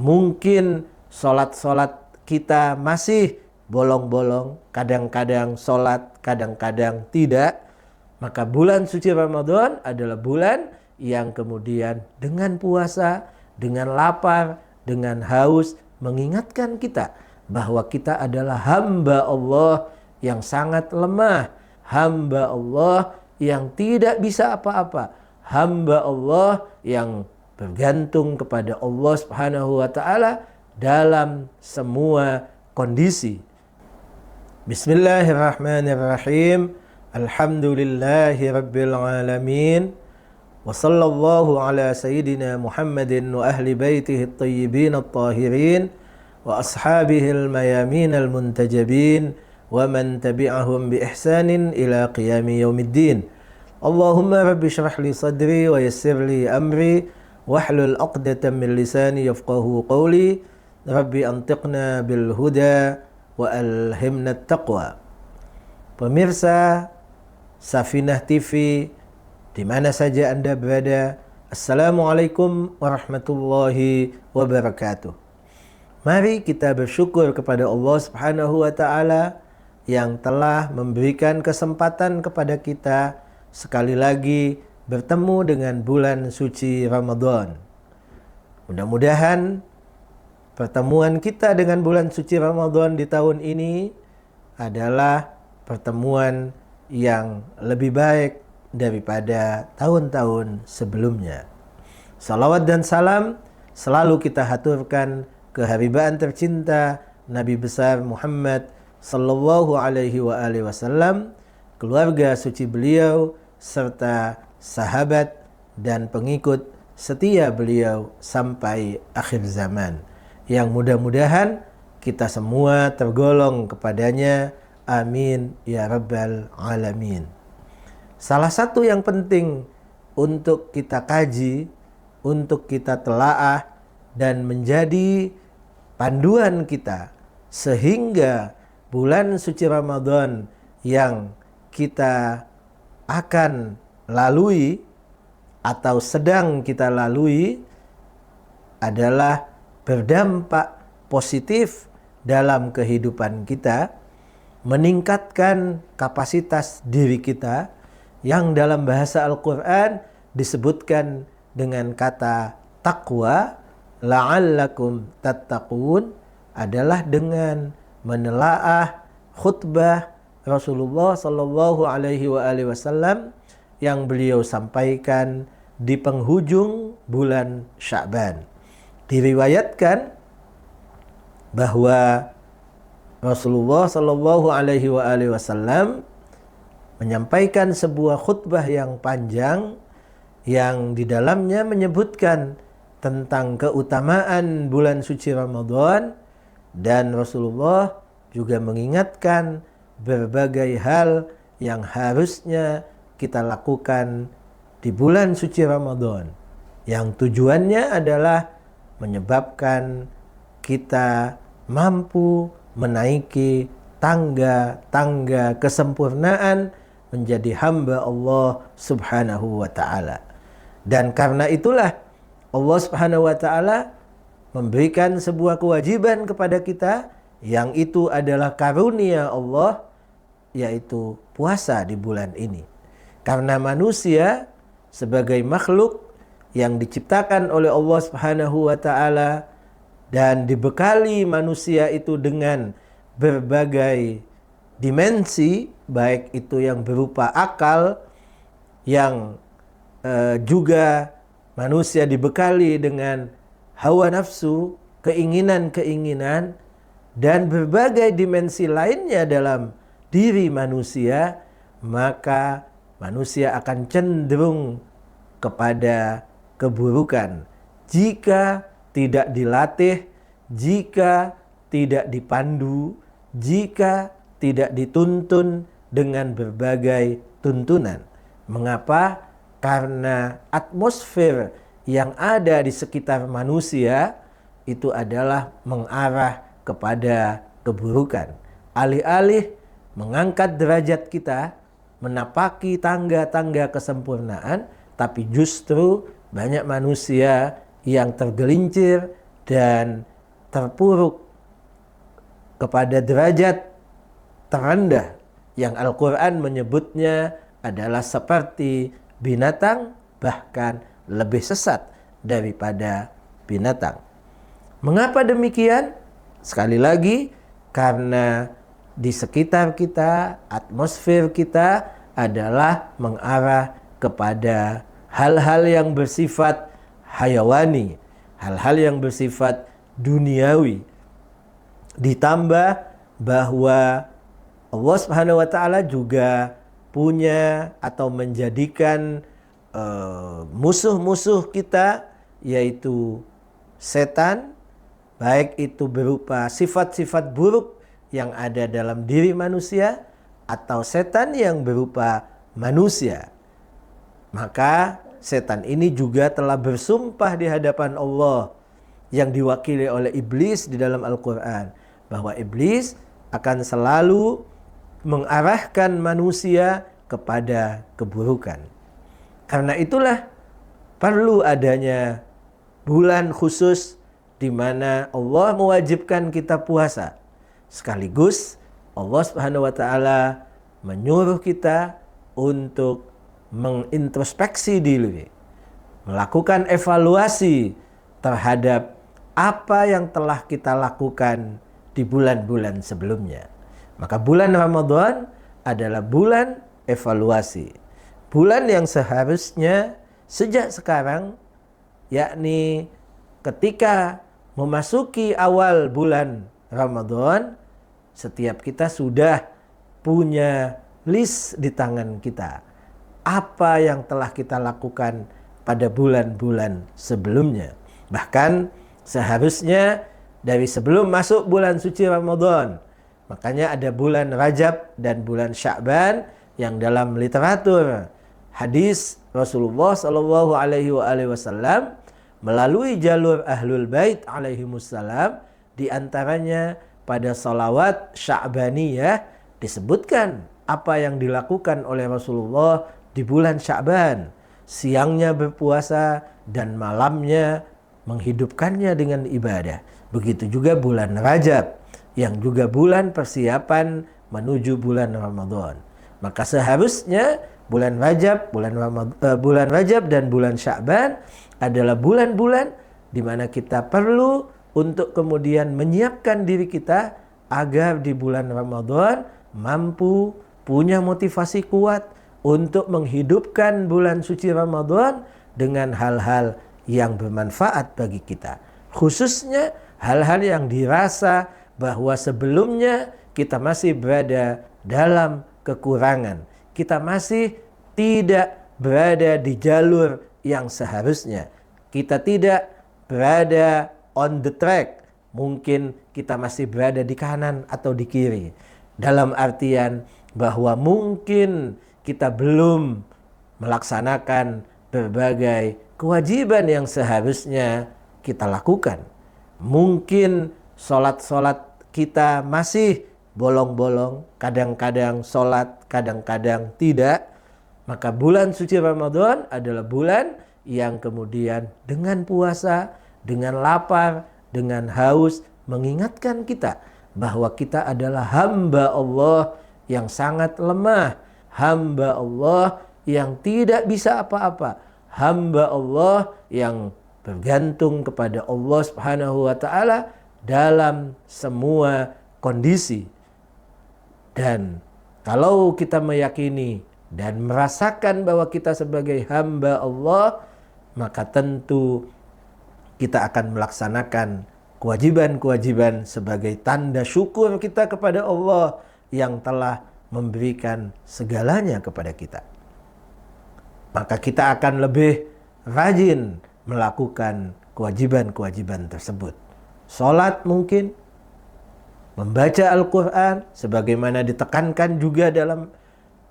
Mungkin sholat-sholat kita masih bolong-bolong, kadang-kadang sholat, kadang-kadang tidak. Maka bulan suci Ramadan adalah bulan yang kemudian dengan puasa, dengan lapar, dengan haus, mengingatkan kita bahwa kita adalah hamba Allah yang sangat lemah, hamba Allah yang tidak bisa apa-apa, hamba Allah yang bergantung kepada Allah Subhanahu wa taala dalam semua kondisi. Bismillahirrahmanirrahim. Alhamdulillahi rabbil alamin. Wa sallallahu ala sayyidina Muhammadin wa ahli baitihi at-tayyibin at-tahirin wa ashabihi al-mayamin al-muntajabin wa man tabi'ahum bi ihsanin ila qiyami yaumiddin. Allahumma rabbi shrah li sadri wa yassir li amri wahlul 'uqdatam min lisani yafqahu qawli. Rabbi antiqna bil huda wa alhimna at-taqwa. Pemirsa Safinah TV di mana saja Anda berada, Assalamualaikum warahmatullahi wabarakatuh. Mari kita bersyukur kepada Allah Subhanahu wa taala yang telah memberikan kesempatan kepada kita sekali lagi bertemu dengan bulan suci Ramadan. Mudah-mudahan pertemuan kita dengan bulan suci Ramadan di tahun ini adalah pertemuan yang lebih baik daripada tahun-tahun sebelumnya. Salawat dan salam selalu kita haturkan keharibaan tercinta Nabi besar Muhammad sallallahu alaihi wa alihi wasallam, keluarga suci beliau serta sahabat dan pengikut setia beliau sampai akhir zaman. Yang mudah-mudahan kita semua tergolong kepadanya. Amin ya rabbal alamin. Salah satu yang penting untuk kita kaji, untuk kita telaah dan menjadi panduan kita sehingga bulan suci Ramadan yang kita akan lalui atau sedang kita lalui adalah berdampak positif dalam kehidupan kita, meningkatkan kapasitas diri kita yang dalam bahasa Al-Quran disebutkan dengan kata taqwa, la'allakum tattaqun, adalah dengan menelaah khutbah Rasulullah sallallahu alaihi wasallam yang beliau sampaikan di penghujung bulan Sya'ban. Diriwayatkan bahwa Rasulullah sallallahu alaihi wasallam menyampaikan sebuah khutbah yang panjang yang di dalamnya menyebutkan tentang keutamaan bulan suci Ramadan, dan Rasulullah juga mengingatkan berbagai hal yang harusnya kita lakukan di bulan suci Ramadan, yang tujuannya adalah menyebabkan kita mampu menaiki tangga-tangga kesempurnaan menjadi hamba Allah Subhanahu wa taala. Dan karena itulah Allah Subhanahu wa taala memberikan sebuah kewajiban kepada kita, yang itu adalah karunia Allah, yaitu puasa di bulan ini. Karena manusia sebagai makhluk yang diciptakan oleh Allah Subhanahu wa taala dan dibekali manusia itu dengan berbagai dimensi, baik itu yang berupa akal, yang juga manusia dibekali dengan hawa nafsu, keinginan-keinginan, dan berbagai dimensi lainnya dalam diri manusia, maka manusia akan cenderung kepada keburukan jika tidak dilatih, jika tidak dipandu, jika tidak dituntun dengan berbagai tuntunan. Mengapa? Karena atmosfer yang ada di sekitar manusia itu adalah mengarah kepada keburukan. Alih-alih mengangkat derajat kita, menapaki tangga-tangga kesempurnaan, tapi justru banyak manusia yang tergelincir dan terpuruk kepada derajat terendah yang Al-Quran menyebutnya adalah seperti binatang, bahkan lebih sesat daripada binatang. Mengapa demikian? Sekali lagi, karena di sekitar kita, atmosfer kita adalah mengarah kepada hal-hal yang bersifat hayawani, hal-hal yang bersifat duniawi. Ditambah bahwa Allah Subhanahu wa taala juga punya atau menjadikan musuh-musuh kita, yaitu setan, baik itu berupa sifat-sifat buruk yang ada dalam diri manusia atau setan yang berupa manusia. Maka setan ini juga telah bersumpah di hadapan Allah yang diwakili oleh iblis di dalam Al-Quran, bahwa iblis akan selalu mengarahkan manusia kepada keburukan. Karena itulah perlu adanya bulan khusus di mana Allah mewajibkan kita puasa. Sekaligus Allah Subhanahu wa taala menyuruh kita untuk mengintrospeksi diri, melakukan evaluasi terhadap apa yang telah kita lakukan di bulan-bulan sebelumnya. Maka bulan Ramadan adalah bulan evaluasi. Bulan yang seharusnya sejak sekarang, yakni ketika memasuki awal bulan Ramadan, setiap kita sudah punya list di tangan kita. Apa yang telah kita lakukan pada bulan-bulan sebelumnya. Bahkan seharusnya dari sebelum masuk bulan suci Ramadan. Makanya ada bulan Rajab dan bulan Sya'ban yang dalam literatur hadis Rasulullah Shallallahu Alaihi Wasallam melalui jalur Ahlul Bait alaihimussalam, di antaranya pada salawat Sya'baniyah disebutkan apa yang dilakukan oleh Rasulullah di bulan Sya'ban. Siangnya berpuasa dan malamnya menghidupkannya dengan ibadah. Begitu juga bulan Rajab yang juga bulan persiapan menuju bulan Ramadan. Maka seharusnya bulan Rajab, bulan Rajab dan bulan Sya'ban adalah bulan-bulan di mana kita perlu untuk kemudian menyiapkan diri kita agar di bulan Ramadan mampu punya motivasi kuat untuk menghidupkan bulan suci Ramadan dengan hal-hal yang bermanfaat bagi kita. Khususnya hal-hal yang dirasa bahwa sebelumnya kita masih berada dalam kekurangan. Kita masih tidak berada di jalur yang seharusnya. Kita tidak berada on the track. Mungkin kita masih berada di kanan atau di kiri. Dalam artian bahwa mungkin kita belum melaksanakan berbagai kewajiban yang seharusnya kita lakukan. Mungkin sholat-sholat kita masih bolong-bolong, kadang-kadang sholat, kadang-kadang tidak. Maka bulan suci Ramadan adalah bulan yang kemudian dengan puasa, dengan lapar, dengan haus mengingatkan kita bahwa kita adalah hamba Allah yang sangat lemah, hamba Allah yang tidak bisa apa-apa, hamba Allah yang bergantung kepada Allah Subhanahu wa taala dalam semua kondisi. Dan kalau kita meyakini dan merasakan bahwa kita sebagai hamba Allah, maka tentu kita akan melaksanakan kewajiban-kewajiban sebagai tanda syukur kita kepada Allah yang telah memberikan segalanya kepada kita. Maka kita akan lebih rajin melakukan kewajiban-kewajiban tersebut. Sholat mungkin, membaca Al-Quran, sebagaimana ditekankan juga dalam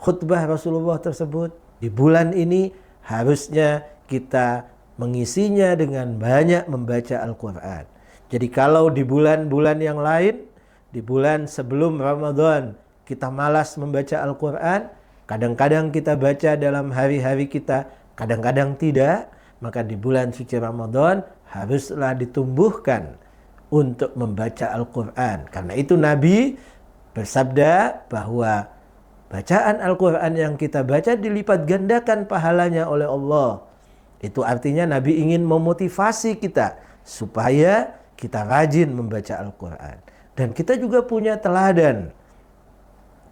khutbah Rasulullah tersebut. Di bulan ini harusnya kita mengisinya dengan banyak membaca Al-Quran. Jadi kalau di bulan-bulan yang lain, di bulan sebelum Ramadan, kita malas membaca Al-Quran, kadang-kadang kita baca dalam hari-hari kita, kadang-kadang tidak, maka di bulan suci Ramadan haruslah ditumbuhkan untuk membaca Al-Quran. Karena itu Nabi bersabda bahwa bacaan Al-Quran yang kita baca dilipat gandakan pahalanya oleh Allah. Itu artinya Nabi ingin memotivasi kita supaya kita rajin membaca Al-Quran. Dan kita juga punya teladan.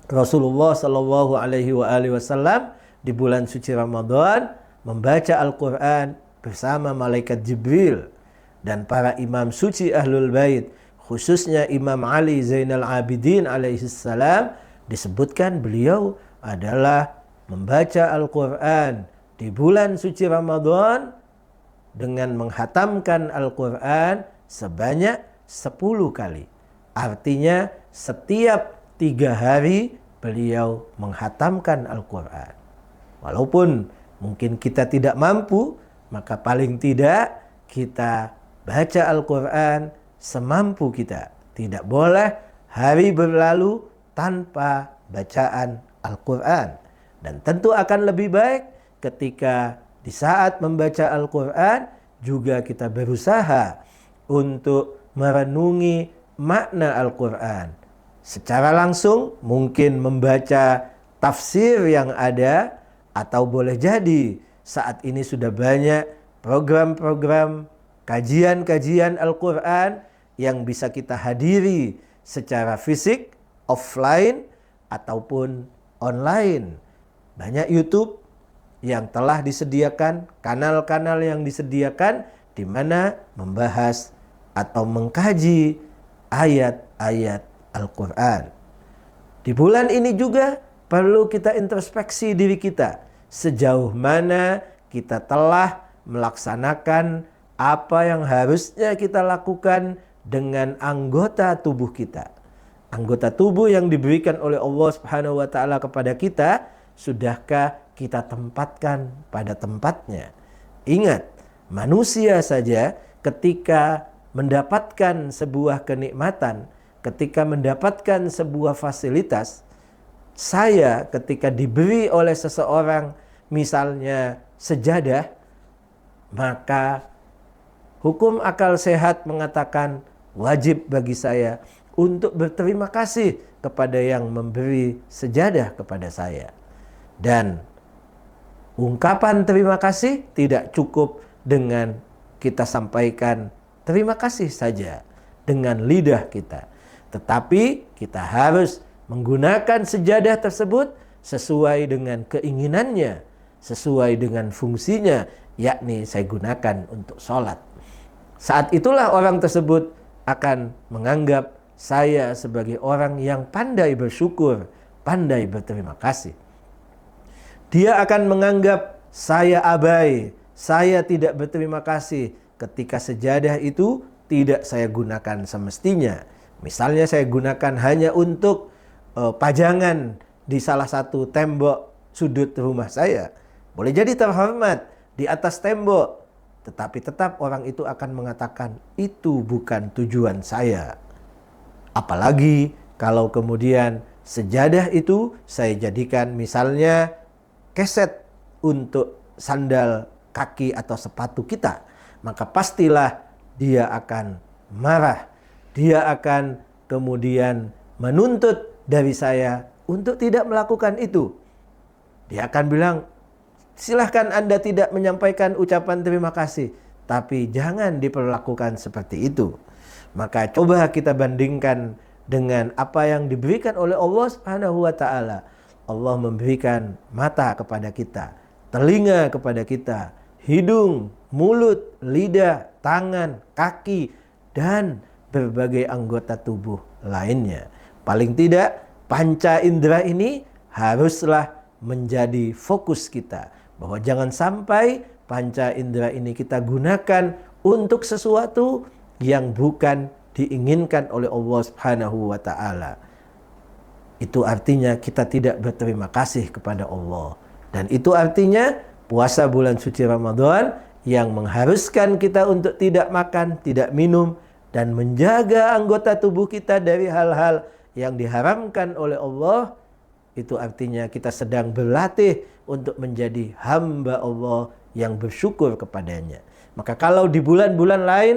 Rasulullah Shallallahu Alaihi Wasallam di bulan suci Ramadan membaca Al-Quran bersama malaikat Jibril dan para imam suci Ahlul Bait, khususnya Imam Ali Zainal Abidin alaihissalam, disebutkan beliau adalah membaca Al-Quran di bulan suci Ramadan dengan menghatamkan Al-Quran sebanyak 10 kali. Artinya setiap 3 hari beliau menghatamkan Al-Quran. Walaupun mungkin kita tidak mampu, maka paling tidak kita baca Al-Quran semampu kita. Tidak boleh hari berlalu tanpa bacaan Al-Quran. Dan tentu akan lebih baik ketika di saat membaca Al-Quran juga kita berusaha untuk merenungi makna Al-Quran. Secara langsung mungkin membaca tafsir yang ada, atau boleh jadi saat ini sudah banyak program-program kajian-kajian Al-Quran yang bisa kita hadiri secara fisik, offline, ataupun online. Banyak YouTube yang telah disediakan, kanal-kanal yang disediakan di mana membahas atau mengkaji ayat-ayat Al-Quran. Di bulan ini juga perlu kita introspeksi diri kita. Sejauh mana kita telah melaksanakan apa yang harusnya kita lakukan dengan anggota tubuh kita. Anggota tubuh yang diberikan oleh Allah Subhanahu wa taala kepada kita, sudahkah kita tempatkan pada tempatnya? Ingat, manusia saja ketika mendapatkan sebuah kenikmatan, ketika mendapatkan sebuah fasilitas, saya ketika diberi oleh seseorang misalnya sejadah, maka hukum akal sehat mengatakan wajib bagi saya untuk berterima kasih kepada yang memberi sejadah kepada saya. Dan ungkapan terima kasih tidak cukup dengan kita sampaikan terima kasih saja dengan lidah kita. Tetapi kita harus menggunakan sejadah tersebut sesuai dengan keinginannya, sesuai dengan fungsinya, yakni saya gunakan untuk sholat. Saat itulah orang tersebut akan menganggap saya sebagai orang yang pandai bersyukur, pandai berterima kasih. Dia akan menganggap saya abai, saya tidak berterima kasih ketika sejadah itu tidak saya gunakan semestinya. Misalnya saya gunakan hanya untuk pajangan di salah satu tembok sudut rumah saya. Boleh jadi terhormat di atas tembok, tetapi tetap orang itu akan mengatakan itu bukan tujuan saya. Apalagi kalau kemudian sejadah itu saya jadikan misalnya keset untuk sandal kaki atau sepatu kita, maka pastilah dia akan marah. Dia akan kemudian menuntut dari saya untuk tidak melakukan itu. Dia akan bilang, silahkan Anda tidak menyampaikan ucapan terima kasih, tapi jangan diperlakukan seperti itu. Maka coba kita bandingkan dengan apa yang diberikan oleh Allah Subhanahu wa taala. Allah memberikan mata kepada kita, telinga kepada kita, hidung, mulut, lidah, tangan, kaki, dan berbagai anggota tubuh lainnya. Paling tidak panca indera ini haruslah menjadi fokus kita, bahwa jangan sampai panca indera ini kita gunakan untuk sesuatu yang bukan diinginkan oleh Allah Subhanahu wa taala. Itu artinya kita tidak berterima kasih kepada Allah. Dan itu artinya puasa bulan suci Ramadan yang mengharuskan kita untuk tidak makan, tidak minum, dan menjaga anggota tubuh kita dari hal-hal yang diharamkan oleh Allah. Itu artinya kita sedang berlatih untuk menjadi hamba Allah yang bersyukur kepadanya. Maka kalau di bulan-bulan lain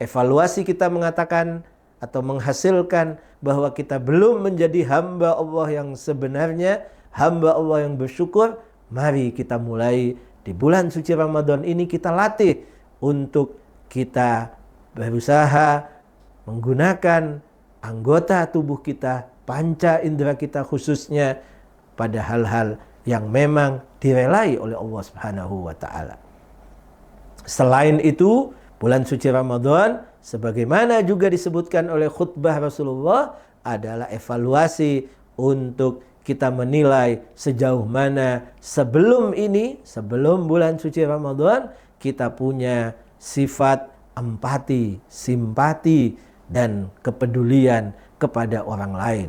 evaluasi kita mengatakan atau menghasilkan bahwa kita belum menjadi hamba Allah yang sebenarnya, hamba Allah yang bersyukur, mari kita mulai di bulan suci Ramadan ini kita latih untuk kita berusaha menggunakan anggota tubuh kita, panca indera kita khususnya pada hal-hal yang memang direlai oleh Allah Subhanahu wa taala. Selain itu, bulan suci Ramadan sebagaimana juga disebutkan oleh khutbah Rasulullah adalah evaluasi untuk kita menilai sejauh mana sebelum ini, sebelum bulan suci Ramadan, kita punya sifat empati, simpati, dan kepedulian kepada orang lain.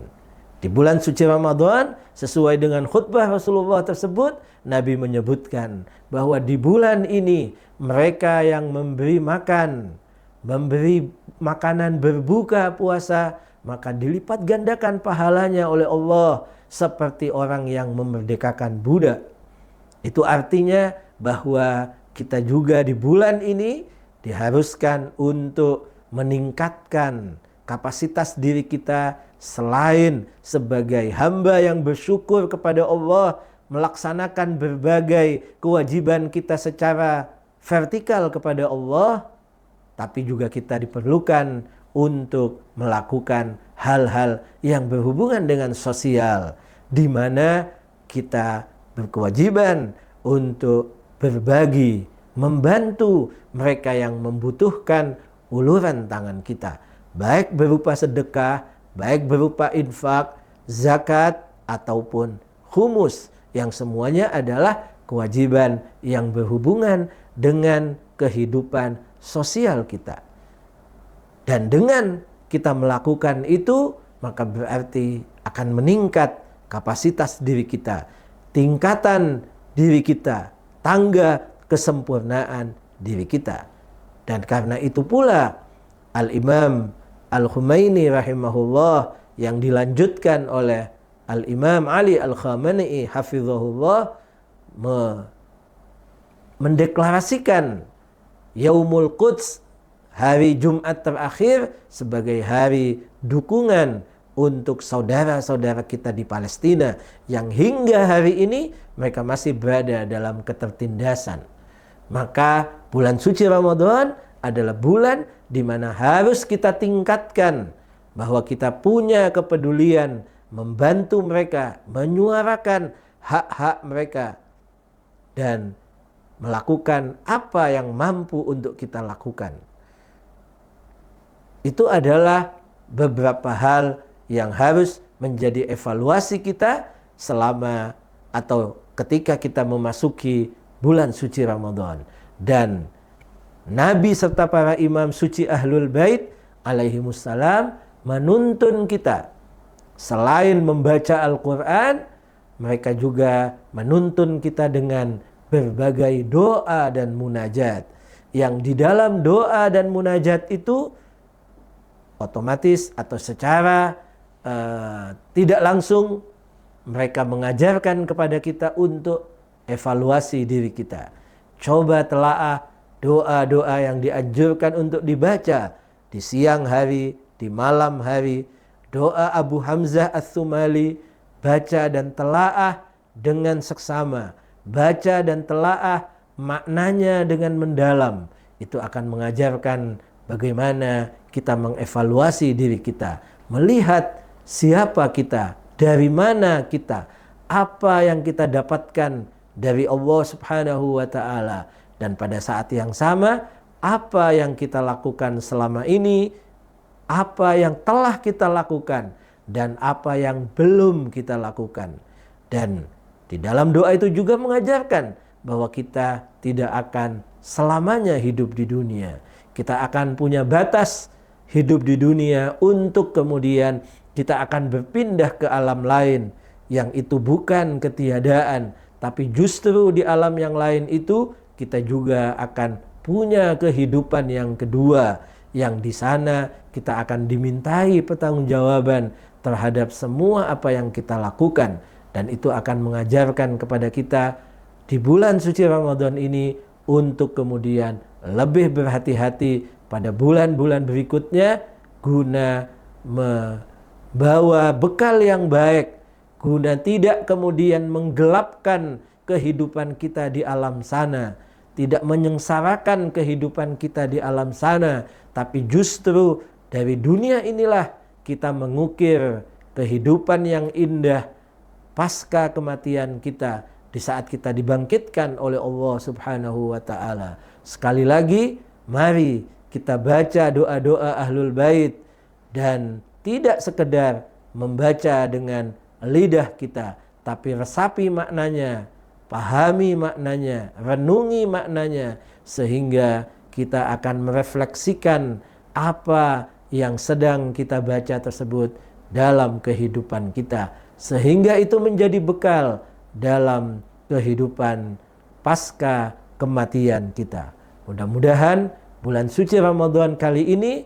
Di bulan suci Ramadan, sesuai dengan khutbah Rasulullah tersebut, Nabi menyebutkan bahwa di bulan ini mereka yang memberi makan, memberi makanan berbuka puasa, maka dilipat gandakan pahalanya oleh Allah seperti orang yang memerdekakan budak. Itu artinya bahwa kita juga di bulan ini diharuskan untuk meningkatkan kapasitas diri kita selain sebagai hamba yang bersyukur kepada Allah, melaksanakan berbagai kewajiban kita secara vertikal kepada Allah, tapi juga kita diperlukan untuk melakukan hal-hal yang berhubungan dengan sosial, di mana kita berkewajiban untuk berbagi, membantu mereka yang membutuhkan uluran tangan kita, baik berupa sedekah, baik berupa infak, zakat, ataupun humus, yang semuanya adalah kewajiban yang berhubungan dengan kehidupan sosial kita. Dan dengan kita melakukan itu, maka berarti akan meningkat kapasitas diri kita, tingkatan diri kita, tangga kesempurnaan diri kita. Dan karena itu pula Al-Imam Al-Khumaini rahimahullah yang dilanjutkan oleh Al-Imam Ali Al-Khamenei hafizahullah mendeklarasikan Yaumul Quds, hari Jumat terakhir, sebagai hari dukungan untuk saudara-saudara kita di Palestina yang hingga hari ini mereka masih berada dalam ketertindasan. Maka bulan suci Ramadan adalah bulan di mana harus kita tingkatkan bahwa kita punya kepedulian membantu mereka, menyuarakan hak-hak mereka, dan melakukan apa yang mampu untuk kita lakukan. Itu adalah beberapa hal yang harus menjadi evaluasi kita selama atau ketika kita memasuki bulan suci Ramadan. Dan Nabi serta para imam suci Ahlul Bait alaihimussalam menuntun kita, selain membaca Al-Quran, mereka juga menuntun kita dengan berbagai doa dan munajat. Yang di dalam doa dan munajat itu otomatis atau secara tidak langsung mereka mengajarkan kepada kita untuk evaluasi diri kita. Coba telaah doa-doa yang dianjurkan untuk dibaca di siang hari, di malam hari. Doa Abu Hamzah Ats-Tsumali, baca dan telaah dengan seksama. Baca dan telaah maknanya dengan mendalam. Itu akan mengajarkan bagaimana kita mengevaluasi diri kita. Melihat siapa kita, dari mana kita, apa yang kita dapatkan dari Allah Subhanahu wa ta'ala. Dan pada saat yang sama, apa yang kita lakukan selama ini, apa yang telah kita lakukan, dan apa yang belum kita lakukan. Dan di dalam doa itu juga mengajarkan bahwa kita tidak akan selamanya hidup di dunia. Kita akan punya batas hidup di dunia untuk kemudian kita akan berpindah ke alam lain yang itu bukan ketiadaan, tapi justru di alam yang lain itu kita juga akan punya kehidupan yang kedua, yang di sana kita akan dimintai pertanggungjawaban terhadap semua apa yang kita lakukan. Dan itu akan mengajarkan kepada kita di bulan suci Ramadan ini untuk kemudian lebih berhati-hati pada bulan-bulan berikutnya guna membawa bekal yang baik, guna tidak kemudian menggelapkan kehidupan kita di alam sana, tidak menyengsarakan kehidupan kita di alam sana, tapi justru dari dunia inilah kita mengukir kehidupan yang indah pasca kematian kita, di saat kita dibangkitkan oleh Allah Subhanahu wa ta'ala. Sekali lagi, mari kita baca doa-doa Ahlul Bait, dan tidak sekedar membaca dengan lidah kita, tapi resapi maknanya, pahami maknanya, renungi maknanya, sehingga kita akan merefleksikan apa yang sedang kita baca tersebut dalam kehidupan kita, sehingga itu menjadi bekal dalam kehidupan pasca kematian kita. Mudah-mudahan bulan suci Ramadan kali ini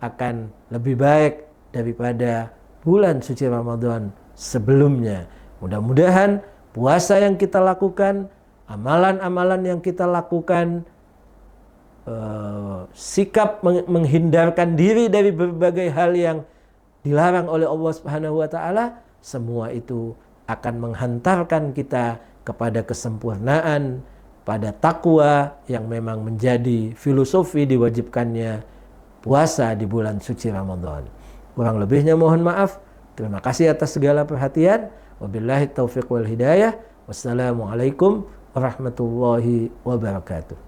akan lebih baik daripada bulan suci Ramadan sebelumnya. Mudah-mudahan puasa yang kita lakukan, amalan-amalan yang kita lakukan, sikap menghindarkan diri dari berbagai hal yang dilarang oleh Allah Subhanahu wa ta'ala, semua itu akan menghantarkan kita kepada kesempurnaan, pada takwa yang memang menjadi filosofi diwajibkannya puasa di bulan suci Ramadan. Kurang lebihnya mohon maaf. Terima kasih atas segala perhatian. Wabillahi taufiq wal hidayah. Wassalamualaikum warahmatullahi wabarakatuh.